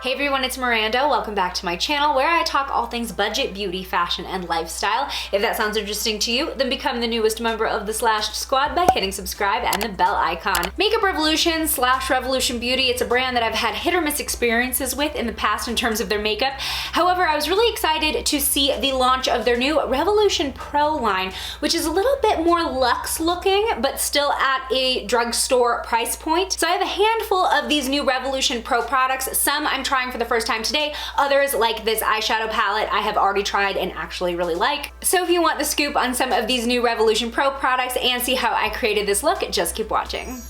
Hey everyone, it's Miranda. Welcome back to my channel where I talk all things budget, beauty, fashion, and lifestyle. If that sounds interesting to you, then become the newest member of the Lash squad by hitting subscribe and the bell icon. Makeup Revolution / Revolution Beauty, it's a brand that I've had hit or miss experiences with in the past in terms of their makeup. However, I was really excited to see the launch of their new Revolution Pro line, which is a little bit more luxe looking, but still at a drugstore price point. So I have a handful of these new Revolution Pro products. Some I'm trying for the first time today. Others, like this eyeshadow palette, I have already tried and actually really like. So if you want the scoop on some of these new Revolution Pro products and see how I created this look, just keep watching.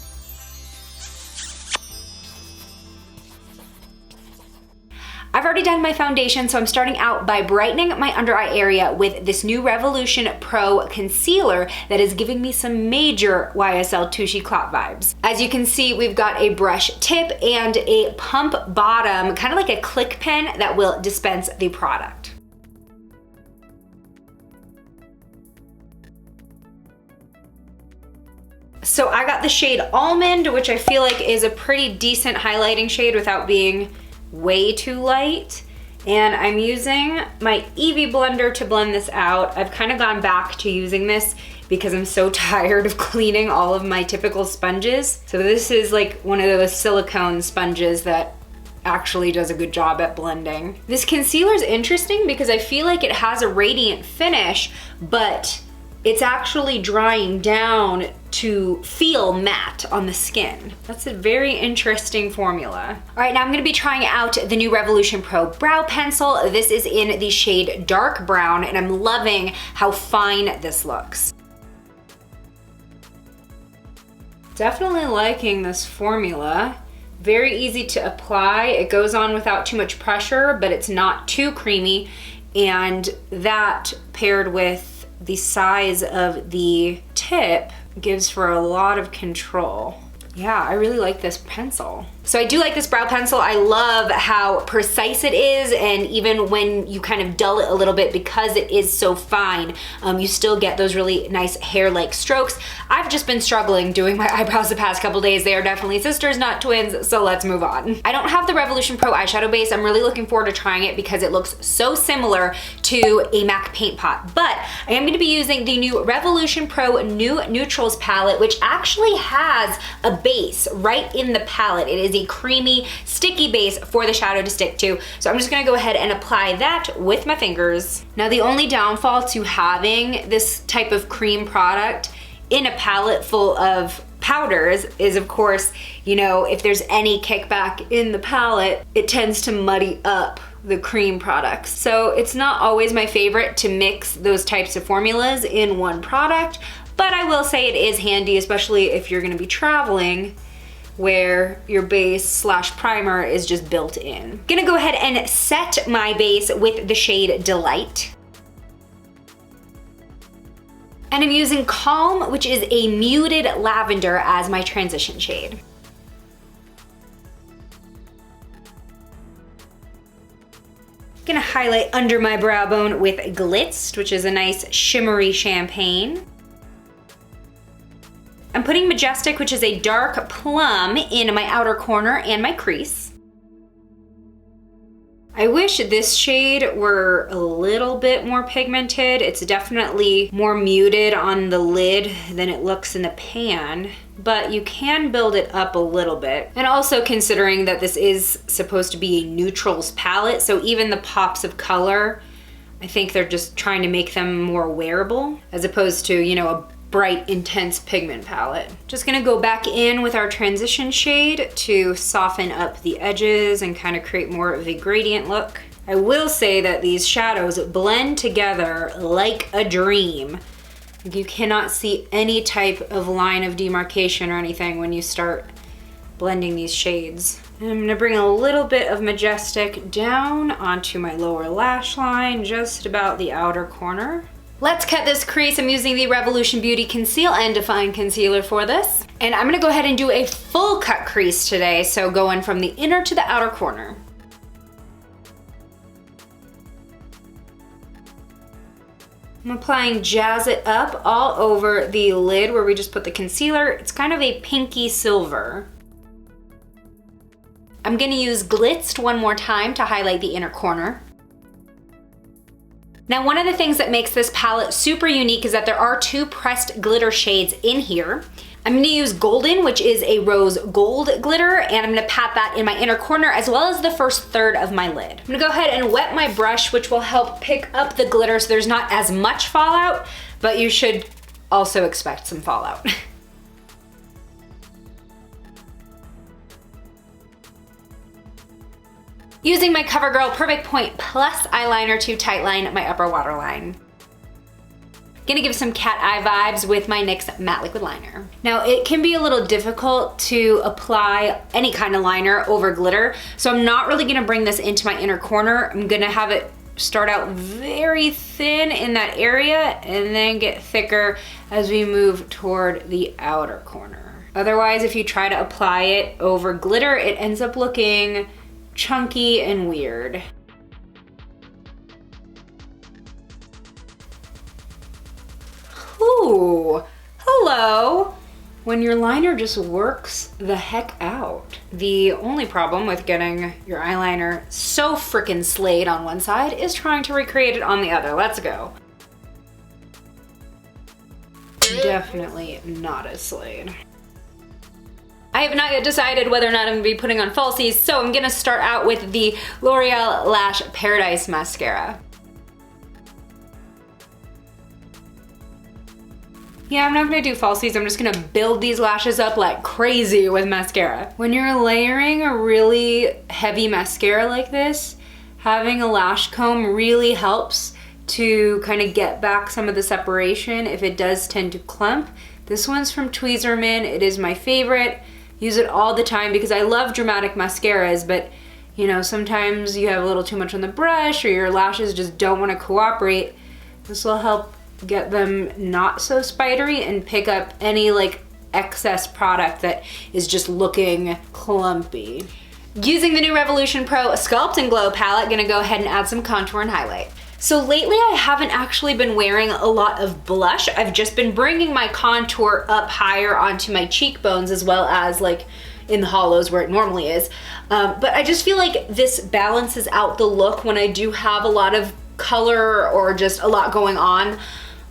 I've already done my foundation, so I'm starting out by brightening my under eye area with this new Revolution Pro concealer that is giving me some major YSL Touchy Clot vibes. As you can see, we've got a brush tip and a pump bottom, kind of like a click pen that will dispense the product. So I got the shade Almond, which I feel like is a pretty decent highlighting shade without being way too light, and I'm using my Eevee blender to blend this out. I've kind of gone back to using this because I'm so tired of cleaning all of my typical sponges. So this is like one of those silicone sponges that actually does a good job at blending. This concealer is interesting because I feel like it has a radiant finish, but it's actually drying down to feel matte on the skin. That's a very interesting formula. All right, now I'm gonna be trying out the new Revolution Pro Brow Pencil. This is in the shade Dark Brown, and I'm loving how fine this looks. Definitely liking this formula. Very easy to apply. It goes on without too much pressure, but it's not too creamy, and that paired with the size of the tip gives for a lot of control. Yeah, I really like this pencil. So I do like this brow pencil. I love how precise it is, and even when you kind of dull it a little bit, because it is so fine, you still get those really nice hair-like strokes. I've just been struggling doing my eyebrows the past couple days. They are definitely sisters, not twins, so let's move on. I don't have the Revolution Pro eyeshadow base. I'm really looking forward to trying it because it looks so similar to a MAC paint pot, but I am gonna be using the new Revolution Pro New Neutrals palette, which actually has a base right in the palette. It is a creamy, sticky base for the shadow to stick to. So I'm just gonna go ahead and apply that with my fingers. Now, the only downfall to having this type of cream product in a palette full of powders is, of course, you know, if there's any kickback in the palette, it tends to muddy up the cream products. So it's not always my favorite to mix those types of formulas in one product, but I will say it is handy, especially if you're gonna be traveling where your base / primer is just built in. Gonna go ahead and set my base with the shade Delight. And I'm using Calm, which is a muted lavender, as my transition shade. Gonna highlight under my brow bone with Glitzed, which is a nice shimmery champagne. I'm putting Majestic, which is a dark plum, in my outer corner and my crease. I wish this shade were a little bit more pigmented. It's definitely more muted on the lid than it looks in the pan, but you can build it up a little bit. And also considering that this is supposed to be a neutrals palette, so even the pops of color, I think they're just trying to make them more wearable as opposed to, you know, a bright, intense pigment palette. Just gonna go back in with our transition shade to soften up the edges and kind of create more of a gradient look. I will say that these shadows blend together like a dream. You cannot see any type of line of demarcation or anything when you start blending these shades. And I'm gonna bring a little bit of Majestic down onto my lower lash line, just about the outer corner. Let's cut this crease. I'm using the Revolution Beauty Conceal and Define Concealer for this. And I'm gonna go ahead and do a full cut crease today, so going from the inner to the outer corner. I'm applying Jazz It Up all over the lid where we just put the concealer. It's kind of a pinky silver. I'm gonna use Glitzed one more time to highlight the inner corner. Now, one of the things that makes this palette super unique is that there are 2 pressed glitter shades in here. I'm gonna use Golden, which is a rose gold glitter, and I'm gonna pat that in my inner corner as well as the first third of my lid. I'm gonna go ahead and wet my brush, which will help pick up the glitter so there's not as much fallout, but you should also expect some fallout. Using my Covergirl Perfect Point Plus eyeliner to tightline my upper waterline. Gonna give some cat eye vibes with my NYX matte liquid liner. Now, it can be a little difficult to apply any kind of liner over glitter, so I'm not really gonna bring this into my inner corner. I'm gonna have it start out very thin in that area and then get thicker as we move toward the outer corner. Otherwise, if you try to apply it over glitter, it ends up looking chunky and weird. Ooh, hello. When your liner just works the heck out. The only problem with getting your eyeliner so freaking slayed on one side is trying to recreate it on the other. Let's go. Definitely not as slayed. I have not yet decided whether or not I'm gonna be putting on falsies, so I'm gonna start out with the L'Oreal Lash Paradise Mascara. Yeah, I'm not gonna do falsies, I'm just gonna build these lashes up like crazy with mascara. When you're layering a really heavy mascara like this, having a lash comb really helps to kind of get back some of the separation if it does tend to clump. This one's from Tweezerman, it is my favorite. Use it all the time because I love dramatic mascaras, but you know, sometimes you have a little too much on the brush or your lashes just don't want to cooperate. This will help get them not so spidery and pick up any like excess product that is just looking clumpy. Using the new Revolution Pro Sculpt and Glow palette, gonna go ahead and add some contour and highlight. So lately I haven't actually been wearing a lot of blush. I've just been bringing my contour up higher onto my cheekbones as well as like in the hollows where it normally is. But I just feel like this balances out the look when I do have a lot of color or just a lot going on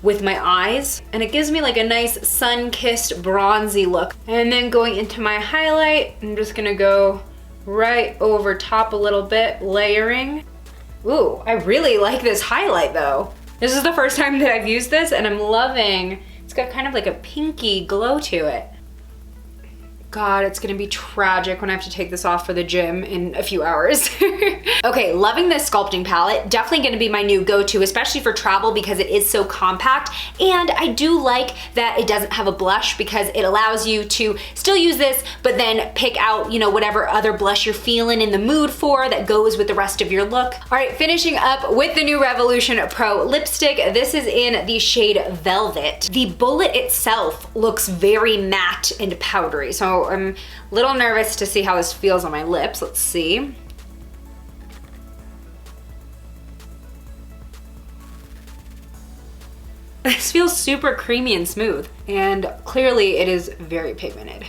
with my eyes. And it gives me like a nice sun-kissed bronzy look. And then going into my highlight, I'm just gonna go right over top a little bit, layering. Ooh, I really like this highlight though. This is the first time that I've used this and I'm loving, it's got kind of like a pinky glow to it. God, it's gonna be tragic when I have to take this off for the gym in a few hours. Okay, loving this sculpting palette. Definitely gonna be my new go-to, especially for travel because it is so compact. And I do like that it doesn't have a blush because it allows you to still use this, but then pick out, you know, whatever other blush you're feeling in the mood for that goes with the rest of your look. All right, finishing up with the new Revolution Pro lipstick. This is in the shade Velvet. The bullet itself looks very matte and powdery, so I'm a little nervous to see how this feels on my lips. Let's see. This feels super creamy and smooth, and clearly it is very pigmented.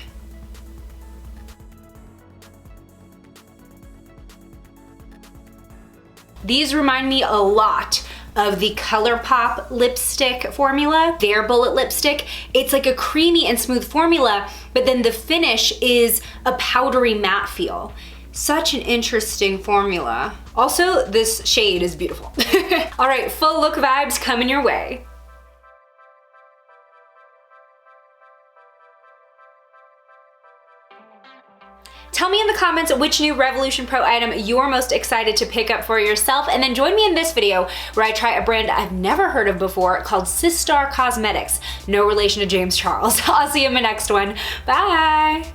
These remind me a lot of the ColourPop lipstick formula, their bullet lipstick. It's like a creamy and smooth formula, but then the finish is a powdery matte feel. Such an interesting formula. Also, this shade is beautiful. All right, full look vibes coming your way. Tell me in the comments which new Revolution Pro item you're most excited to pick up for yourself, and then join me in this video where I try a brand I've never heard of before called Sistar Cosmetics. No relation to James Charles. I'll see you in my next one. Bye!